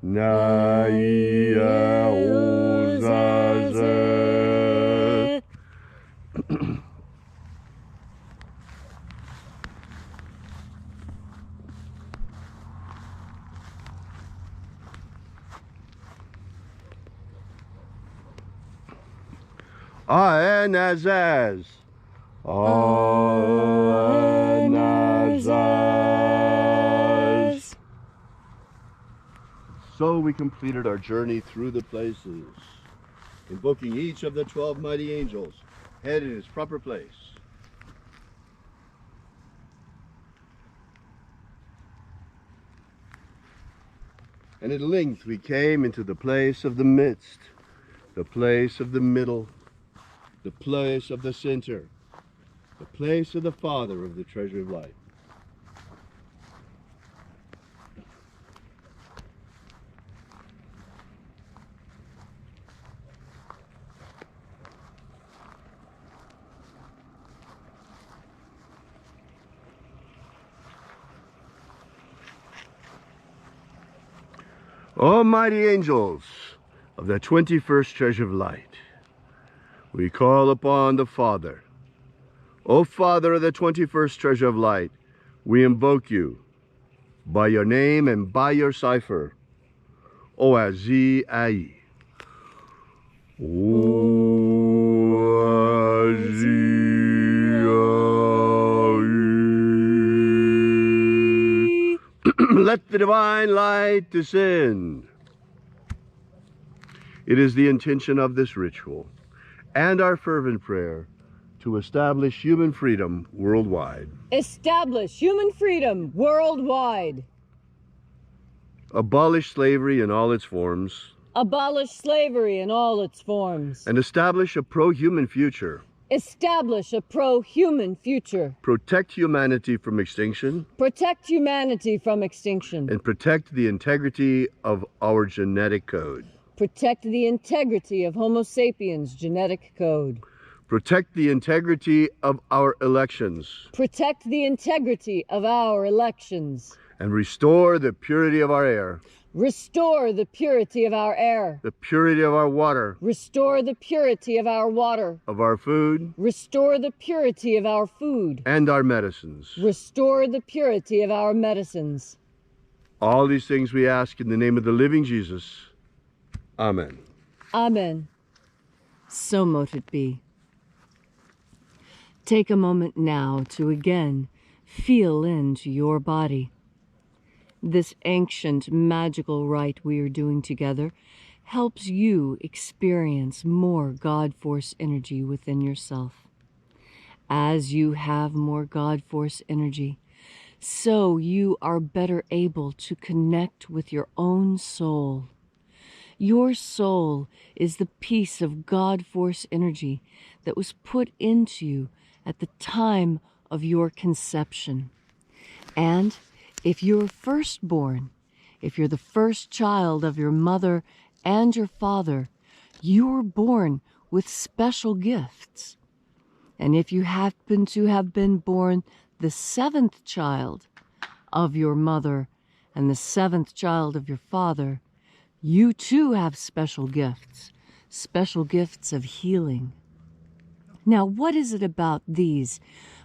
Na ia ozaze. Aenazaz. Aenazaz. So we completed our journey through the places, invoking each of the 12 mighty angels, head in its proper place. And at length we came into the place of the midst, the place of the middle, the place of the center, the place of the Father of the treasure of light. O mighty angels of the 21st treasure of light, we call upon the Father. O Father of the 21st treasure of light, we invoke you by your name and by your cipher. O Azi Ai. O Azi Ai. Let the divine light descend. It is the intention of this ritual and our fervent prayer to establish human freedom worldwide. Establish human freedom worldwide. Abolish slavery in all its forms. Abolish slavery in all its forms. And establish a pro-human future. Establish a pro-human future. Protect humanity from extinction. Protect humanity from extinction. And protect the integrity of our genetic code. Protect the integrity of Homo sapiens' genetic code. Protect the integrity of our elections. Protect the integrity of our elections. And restore the purity of our air. Restore the purity of our air. The purity of our water. Restore the purity of our water. Of our food. Restore the purity of our food. And our medicines. Restore the purity of our medicines. All these things we ask in the name of the living Jesus. Amen. Amen. So mote it be. Take a moment now to again feel into your body. This ancient magical rite we are doing together helps you experience more God Force energy within yourself. As you have more God Force energy, so you are better able to connect with your own soul. Your soul is the piece of God Force energy that was put into you at the time of your conception. And if you're firstborn, if you're the first child of your mother and your father, you were born with special gifts. And if you happen to have been born the seventh child of your mother and the seventh child of your father, you too have special gifts of healing. Now, what is it about these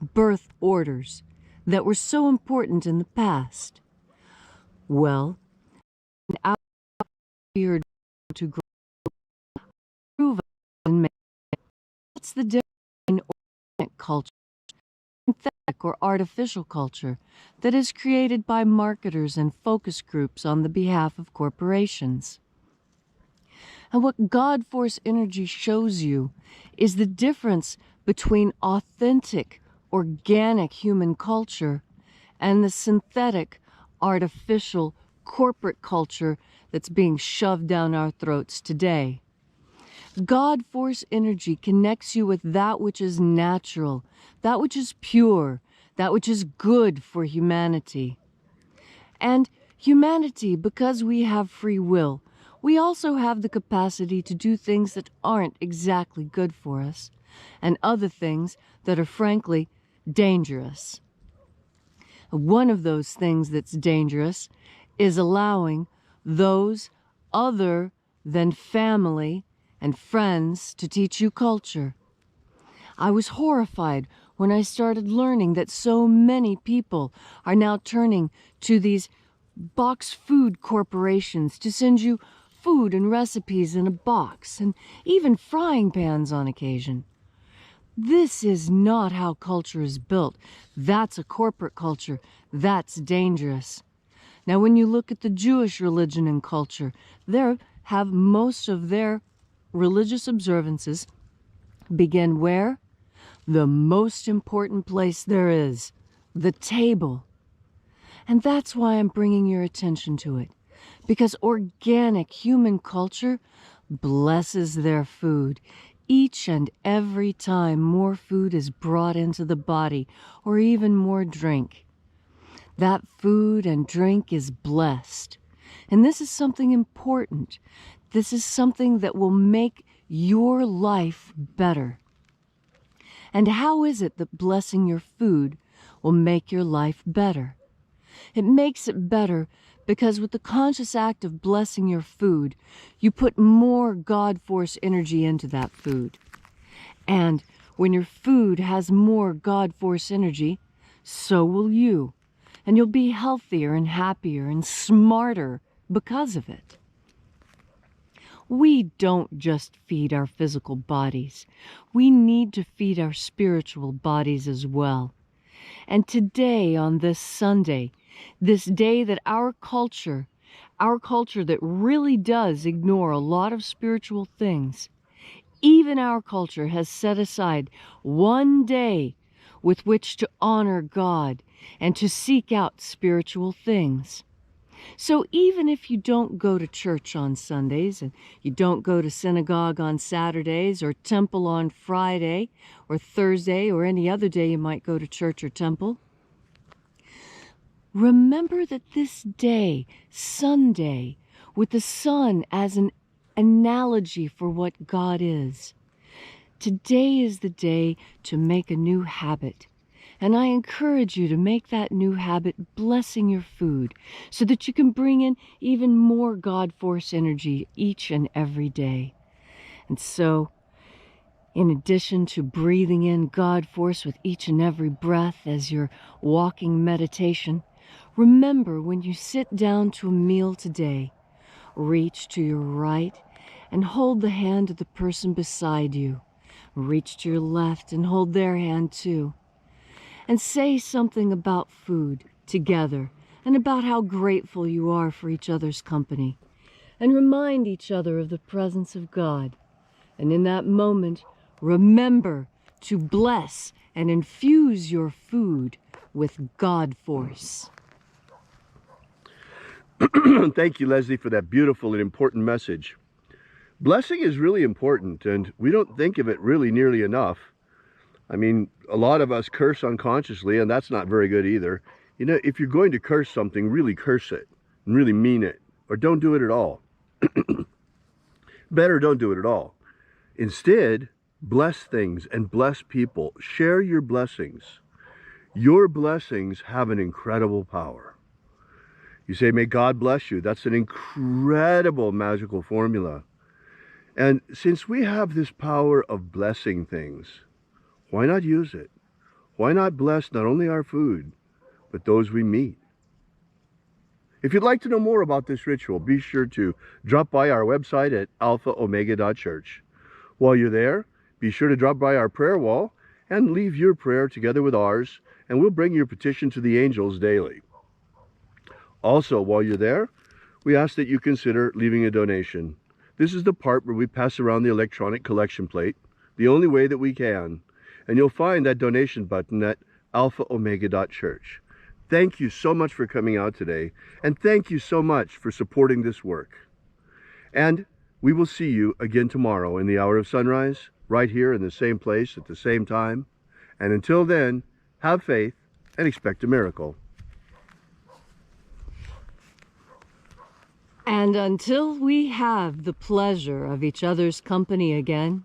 birth orders that were so important in the past? Well, our year to grow, prove and make. What's the difference in organic culture, synthetic or artificial culture that is created by marketers and focus groups on the behalf of corporations? And what God Force energy shows you is the difference between authentic, organic human culture and the synthetic, artificial, corporate culture that's being shoved down our throats today. God Force energy connects you with that which is natural, that which is pure, that which is good for humanity. And humanity, because we have free will, we also have the capacity to do things that aren't exactly good for us, and other things that are frankly dangerous. One of those things that's dangerous is allowing those other than family and friends to teach you culture. I was horrified when I started learning that so many people are now turning to these box food corporations to send you food and recipes in a box, and even frying pans on occasion. This is not how culture is built. That's a corporate culture. That's dangerous. Now, when you look at the Jewish religion and culture, they have most of their religious observances begin where? The most important place there is, the table. And that's why I'm bringing your attention to it, because organic human culture blesses their food. Each and every time more food is brought into the body, or even more drink, that food and drink is blessed. And this is something important. This is something that will make your life better. And how is it that blessing your food will make your life better? It makes it better because with the conscious act of blessing your food, you put more God force energy into that food. And when your food has more God force energy, so will you. And you'll be healthier and happier and smarter because of it. We don't just feed our physical bodies. We need to feed our spiritual bodies as well. And today, on this Sunday, this day that our culture that really does ignore a lot of spiritual things, even our culture has set aside one day with which to honor God and to seek out spiritual things. So even if you don't go to church on Sundays, and you don't go to synagogue on Saturdays, or temple on Friday, or Thursday, or any other day you might go to church or temple, remember that this day, Sunday, with the sun as an analogy for what God is, today is the day to make a new habit. And I encourage you to make that new habit blessing your food so that you can bring in even more God force energy each and every day. And so, in addition to breathing in God force with each and every breath as you're walking meditation, remember when you sit down to a meal today, reach to your right and hold the hand of the person beside you. Reach to your left and hold their hand too. And say something about food together and about how grateful you are for each other's company. And remind each other of the presence of God. And in that moment, remember to bless and infuse your food with God force. Thank you, Leslie, for that beautiful and important message. Blessing is really important, and we don't think of it really nearly enough. I mean, a lot of us curse unconsciously, and that's not very good either. You know, if you're going to curse something, really curse it and really mean it, or don't do it at all. Better don't do it at all. Instead, bless things and bless people. Share your blessings. Your blessings have an incredible power. You say, may God bless you. That's an incredible magical formula. And since we have this power of blessing things, why not use it? Why not bless not only our food, but those we meet? If you'd like to know more about this ritual, be sure to drop by our website at alphaomega.church. While you're there, be sure to drop by our prayer wall and leave your prayer together with ours, and we'll bring your petition to the angels daily. Also, while you're there, we ask that you consider leaving a donation. This is the part where we pass around the electronic collection plate, the only way that we can. And you'll find that donation button at alphaomega.church. Thank you so much for coming out today, and thank you so much for supporting this work. And we will see you again tomorrow in the hour of sunrise, right here in the same place at the same time. And until then, have faith and expect a miracle. And until we have the pleasure of each other's company again,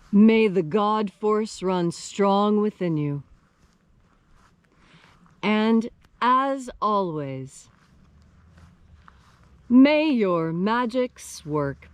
may the God force run strong within you. And as always, May your magics work